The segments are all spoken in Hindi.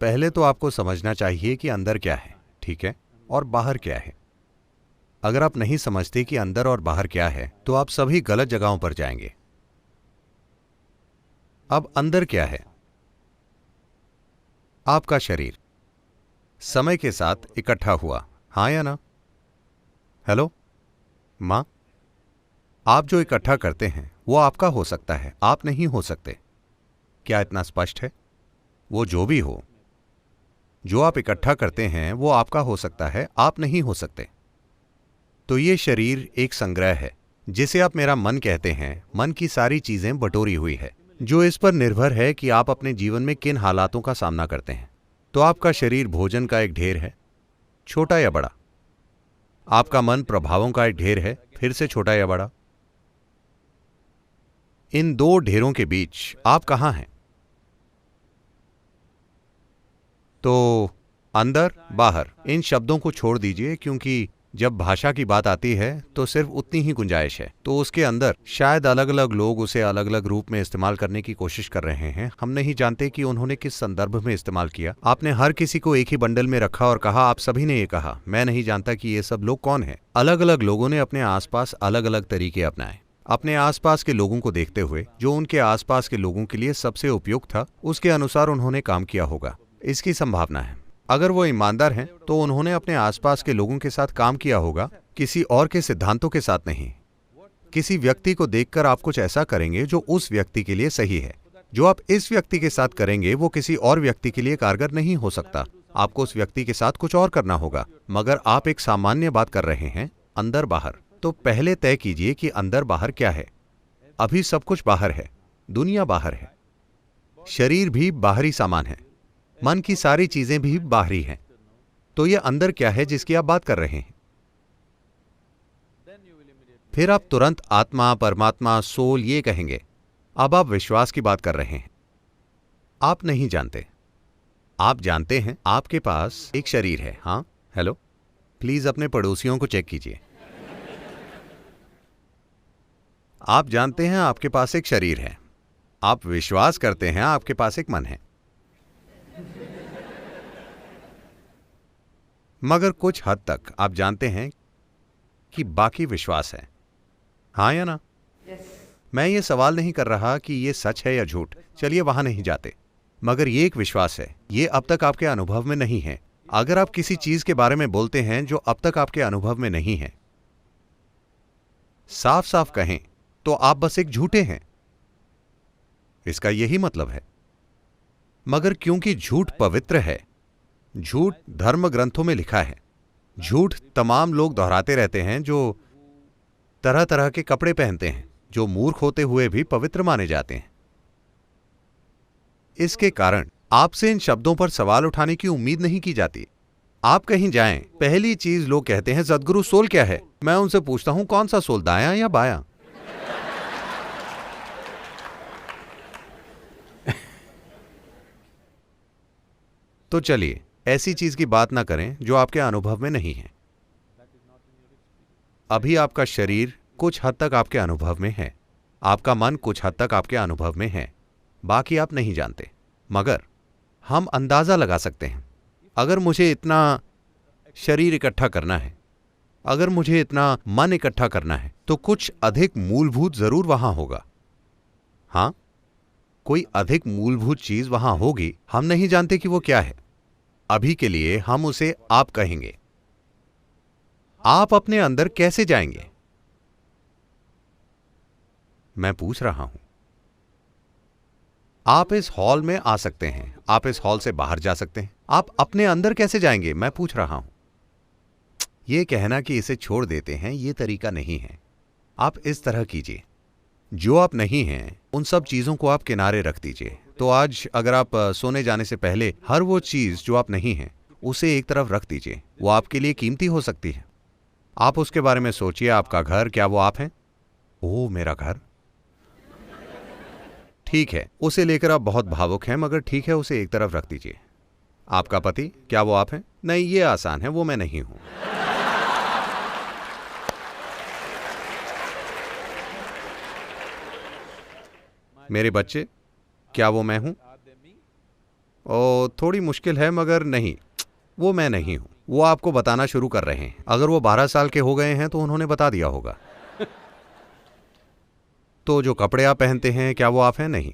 पहले तो आपको समझना चाहिए कि अंदर क्या है, ठीक है, और बाहर क्या है। अगर आप नहीं समझते कि अंदर और बाहर क्या है तो आप सभी गलत जगहों पर जाएंगे। अब अंदर क्या है? आपका शरीर समय के साथ इकट्ठा हुआ, हाँ या ना? हेलो मां, आप जो इकट्ठा करते हैं वो आपका हो सकता है, आप नहीं हो सकते। क्या इतना स्पष्ट है? वो जो भी हो, जो आप इकट्ठा करते हैं वो आपका हो सकता है, आप नहीं हो सकते। तो ये शरीर एक संग्रह है जिसे आप मेरा मन कहते हैं। मन की सारी चीजें बटोरी हुई है जो इस पर निर्भर है कि आप अपने जीवन में किन हालातों का सामना करते हैं। तो आपका शरीर भोजन का एक ढेर है, छोटा या बड़ा। आपका मन प्रभावों का एक ढेर है, फिर से छोटा या बड़ा। इन दो ढेरों के बीच आप कहां हैं? तो अंदर बाहर इन शब्दों को छोड़ दीजिए, क्योंकि जब भाषा की बात आती है तो सिर्फ उतनी ही गुंजाइश है। तो उसके अंदर शायद अलग अलग लोग उसे अलग अलग रूप में इस्तेमाल करने की कोशिश कर रहे हैं। हम नहीं जानते कि उन्होंने किस संदर्भ में इस्तेमाल किया। आपने हर किसी को एक ही बंडल में रखा और कहा, आप सभी ने ये कहा। मैं नहीं जानता कि ये सब लोग कौन हैं। अलग अलग लोगों ने अपने आसपास अलग अलग तरीके अपनाए। अपने आसपास के लोगों को देखते हुए जो उनके आसपास के लोगों के लिए सबसे उपयुक्त था, उसके अनुसार उन्होंने काम किया होगा। इसकी संभावना है। अगर वो ईमानदार हैं तो उन्होंने अपने आसपास के लोगों के साथ काम किया होगा, किसी और के सिद्धांतों के साथ नहीं। किसी व्यक्ति को देखकर आप कुछ ऐसा करेंगे जो उस व्यक्ति के लिए सही है। जो आप इस व्यक्ति के साथ करेंगे वो किसी और व्यक्ति के लिए कारगर नहीं हो सकता। आपको उस व्यक्ति के साथ कुछ और करना होगा। मगर आप एक सामान्य बात कर रहे हैं, अंदर बाहर। तो पहले तय कीजिए कि अंदर बाहर क्या है। अभी सब कुछ बाहर है, दुनिया बाहर है, शरीर भी बाहरी सामान है, मन की सारी चीजें भी बाहरी हैं। तो ये अंदर क्या है जिसकी आप बात कर रहे हैं? फिर आप तुरंत आत्मा, परमात्मा, सोल ये कहेंगे। अब आप विश्वास की बात कर रहे हैं। आप नहीं जानते। आप जानते हैं आपके पास एक शरीर है। हाँ, हेलो, प्लीज अपने पड़ोसियों को चेक कीजिए। आप जानते हैं आपके पास एक शरीर है। आप विश्वास करते हैं आपके पास एक मन है। मगर कुछ हद तक आप जानते हैं कि बाकी विश्वास है, हाँ या ना? मैं ये सवाल नहीं कर रहा कि ये सच है या झूठ, चलिए वहां नहीं जाते। मगर ये एक विश्वास है, ये अब तक आपके अनुभव में नहीं है। अगर आप किसी चीज के बारे में बोलते हैं जो अब तक आपके अनुभव में नहीं है, साफ साफ कहें तो आप बस एक झूठे हैं। इसका यही मतलब है। मगर क्योंकि झूठ पवित्र है, झूठ धर्म ग्रंथों में लिखा है, झूठ तमाम लोग दोहराते रहते हैं जो तरह तरह के कपड़े पहनते हैं, जो मूर्ख होते हुए भी पवित्र माने जाते हैं। इसके कारण आपसे इन शब्दों पर सवाल उठाने की उम्मीद नहीं की जाती। आप कहीं जाएं, पहली चीज लोग कहते हैं, सद्गुरु सोल क्या है? मैं उनसे पूछता हूं, कौन सा सोल, दायां या बायां? तो चलिए ऐसी चीज की बात ना करें जो आपके अनुभव में नहीं है। अभी आपका शरीर कुछ हद तक आपके अनुभव में है, आपका मन कुछ हद तक आपके अनुभव में है, बाकी आप नहीं जानते। मगर हम अंदाजा लगा सकते हैं। अगर मुझे इतना शरीर इकट्ठा करना है, अगर मुझे इतना मन इकट्ठा करना है, तो कुछ अधिक मूलभूत जरूर वहां होगा। हां, कोई अधिक मूलभूत चीज वहां होगी, हम नहीं जानते कि वो क्या है। अभी के लिए हम उसे आप कहेंगे। आप अपने अंदर कैसे जाएंगे? मैं पूछ रहा हूं। आप इस हॉल में आ सकते हैं, आप इस हॉल से बाहर जा सकते हैं। आप अपने अंदर कैसे जाएंगे? मैं पूछ रहा हूं। यह कहना कि इसे छोड़ देते हैं, यह तरीका नहीं है। आप इस तरह कीजिए, जो आप नहीं हैं उन सब चीजों को आप किनारे रख दीजिए। तो आज अगर आप सोने जाने से पहले हर वो चीज जो आप नहीं हैं उसे एक तरफ रख दीजिए। वो आपके लिए कीमती हो सकती है। आप उसके बारे में सोचिए। आपका घर, क्या वो आप हैं? ओह, मेरा घर, ठीक है, उसे लेकर आप बहुत भावुक हैं, मगर ठीक है, उसे एक तरफ रख दीजिए। आपका पति, क्या वो आप हैं? नहीं, ये आसान है, वो मैं नहीं हूं। मेरे बच्चे, क्या वो मैं हूं? और थोड़ी मुश्किल है, मगर नहीं, वो मैं नहीं हूं। वो आपको बताना शुरू कर रहे हैं। अगर वो 12 साल के हो गए हैं तो उन्होंने बता दिया होगा। तो जो कपड़े आप पहनते हैं, क्या वो आप हैं? नहीं।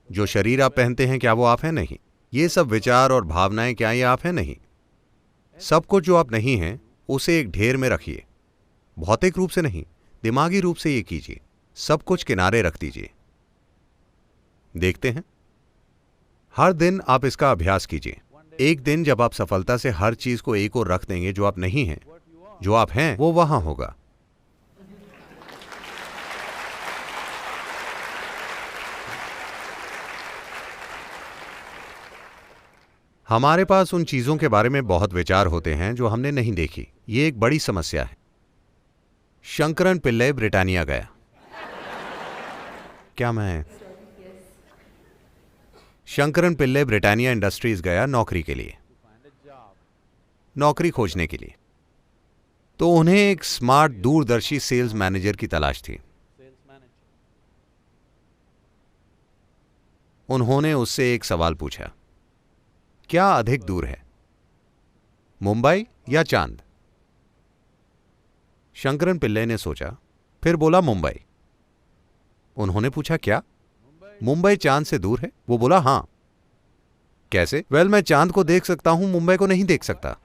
जो शरीर आप पहनते हैं, क्या वो आप हैं? नहीं। ये सब विचार और भावनाएं, क्या ये आप हैं? नहीं। सब कुछ जो आप नहीं हैं, उसे एक ढेर में रखिए। भौतिक रूप से नहीं, दिमागी रूप से ये कीजिए। सब कुछ किनारे रख दीजिए। देखते हैं, हर दिन आप इसका अभ्यास कीजिए। एक दिन जब आप सफलता से हर चीज को एक ओर रख देंगे, जो आप नहीं हैं, जो आप हैं वो वहां होगा। हमारे पास उन चीजों के बारे में बहुत विचार होते हैं जो हमने नहीं देखी। ये एक बड़ी समस्या है। शंकरन पिल्लई ब्रिटानिया गया। क्या मैं शंकरन पिल्लई ब्रिटानिया इंडस्ट्रीज गया नौकरी के लिए, नौकरी खोजने के लिए। तो उन्हें एक स्मार्ट दूरदर्शी सेल्स मैनेजर की तलाश थी। उन्होंने उससे एक सवाल पूछा, क्या अधिक दूर है, मुंबई या चांद? शंकरन पिल्लई ने सोचा, फिर बोला मुंबई। उन्होंने पूछा, क्या मुंबई चांद से दूर है? वो बोला, हां। कैसे? वेल, मैं चांद को देख सकता हूं, मुंबई को नहीं देख सकता।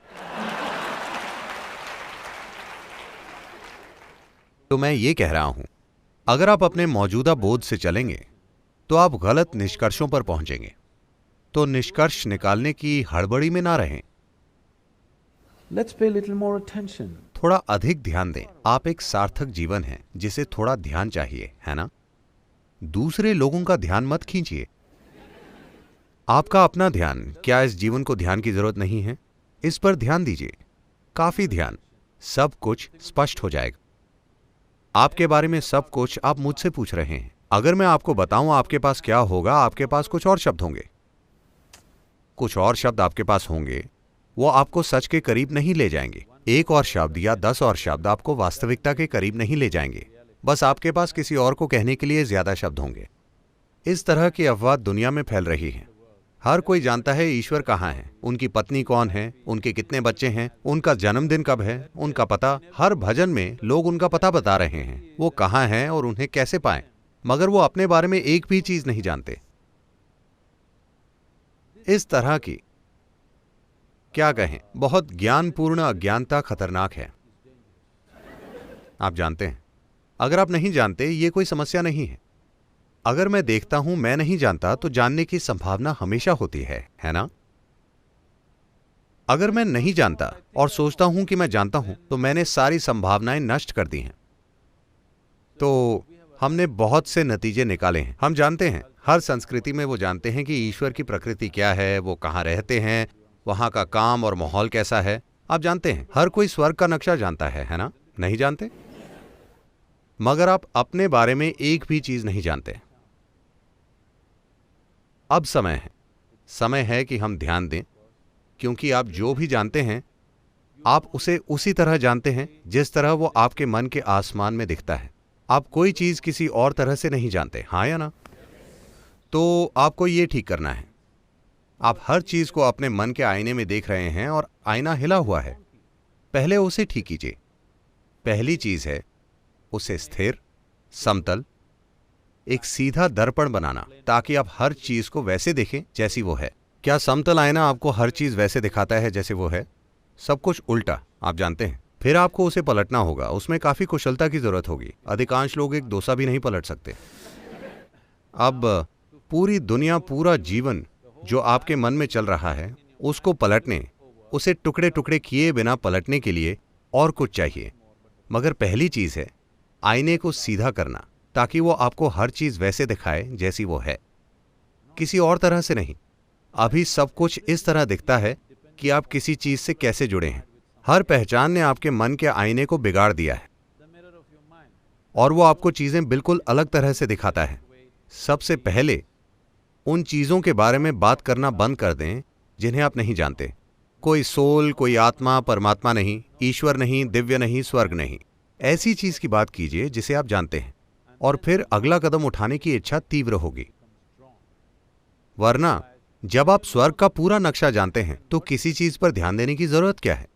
तो मैं ये कह रहा हूं, अगर आप अपने मौजूदा बोध से चलेंगे तो आप गलत निष्कर्षों पर पहुंचेंगे। तो निष्कर्ष निकालने की हड़बड़ी में ना रहें। Let's pay a little more attention. थोड़ा अधिक ध्यान दें। आप एक सार्थक जीवन है जिसे थोड़ा ध्यान चाहिए, है ना? दूसरे लोगों का ध्यान मत खींचिए। आपका अपना ध्यान। क्या इस जीवन को ध्यान की जरूरत नहीं है? इस पर ध्यान दीजिए, काफी ध्यान। सब कुछ स्पष्ट हो जाएगा। आपके बारे में सब कुछ आप मुझसे पूछ रहे हैं। अगर मैं आपको बताऊं आपके पास क्या होगा, आपके पास कुछ और शब्द होंगे, कुछ और शब्द आपके पास होंगे। वो आपको सच के करीब नहीं ले जाएंगे। एक और शब्द या 10 और शब्द आपको वास्तविकता के करीब नहीं ले जाएंगे। बस आपके पास किसी और को कहने के लिए ज्यादा शब्द होंगे। इस तरह की अफवाह दुनिया में फैल रही है। हर कोई जानता है ईश्वर कहाँ है, उनकी पत्नी कौन है, उनके कितने बच्चे हैं, उनका जन्मदिन कब है, उनका पता। हर भजन में लोग उनका पता बता रहे हैं, वो कहाँ हैं और उन्हें कैसे पाएं, मगर वो अपने बारे में एक भी चीज नहीं जानते। इस तरह की, क्या कहें, बहुत ज्ञानपूर्ण अज्ञानता खतरनाक है। आप जानते हैं, अगर आप नहीं जानते, ये कोई समस्या नहीं है। अगर मैं देखता हूं मैं नहीं जानता, तो जानने की संभावना हमेशा होती है ना? अगर मैं नहीं जानता और सोचता हूं कि मैं जानता हूं, तो मैंने सारी संभावनाएं नष्ट कर दी हैं। तो हमने बहुत से नतीजे निकाले हैं। हम जानते हैं, हर संस्कृति में वो जानते हैं कि ईश्वर की प्रकृति क्या है, वो कहाँ रहते हैं, वहां का काम और माहौल कैसा है। आप जानते हैं, हर कोई स्वर्ग का नक्शा जानता है ना? नहीं जानते? मगर आप अपने बारे में एक भी चीज नहीं जानते। अब समय है कि हम ध्यान दें, क्योंकि आप जो भी जानते हैं, आप उसे उसी तरह जानते हैं जिस तरह वो आपके मन के आसमान में दिखता है। आप कोई चीज किसी और तरह से नहीं जानते, हाँ या ना? तो आपको ये ठीक करना है। आप हर चीज को अपने मन के आईने में देख रहे हैं और आईना हिला हुआ है। पहले उसे ठीक कीजिए। पहली चीज है उसे स्थिर, समतल, एक सीधा दर्पण बनाना, ताकि आप हर चीज को वैसे देखें जैसी वो है। क्या समतल आईना आपको हर चीज वैसे दिखाता है जैसे वो है? सब कुछ उल्टा, आप जानते हैं। फिर आपको उसे पलटना होगा। उसमें काफी कुशलता की जरूरत होगी। अधिकांश लोग एक डोसा भी नहीं पलट सकते। अब पूरी दुनिया, पूरा जीवन जो आपके मन में चल रहा है, उसको पलटने, उसे टुकड़े टुकड़े किए बिना पलटने के लिए और कुछ चाहिए। मगर पहली चीज है आईने को सीधा करना, ताकि वो आपको हर चीज वैसे दिखाए जैसी वो है, किसी और तरह से नहीं। अभी सब कुछ इस तरह दिखता है कि आप किसी चीज से कैसे जुड़े हैं। हर पहचान ने आपके मन के आईने को बिगाड़ दिया है और वो आपको चीजें बिल्कुल अलग तरह से दिखाता है। सबसे पहले उन चीजों के बारे में बात करना बंद कर दें जिन्हें आप नहीं जानते। कोई सोल, कोई आत्मा, परमात्मा नहीं, ईश्वर नहीं, दिव्य नहीं, स्वर्ग नहीं। ऐसी चीज की बात कीजिए जिसे आप जानते हैं, और फिर अगला कदम उठाने की इच्छा तीव्र होगी। वरना जब आप स्वर्ग का पूरा नक्शा जानते हैं तो किसी चीज पर ध्यान देने की जरूरत क्या है?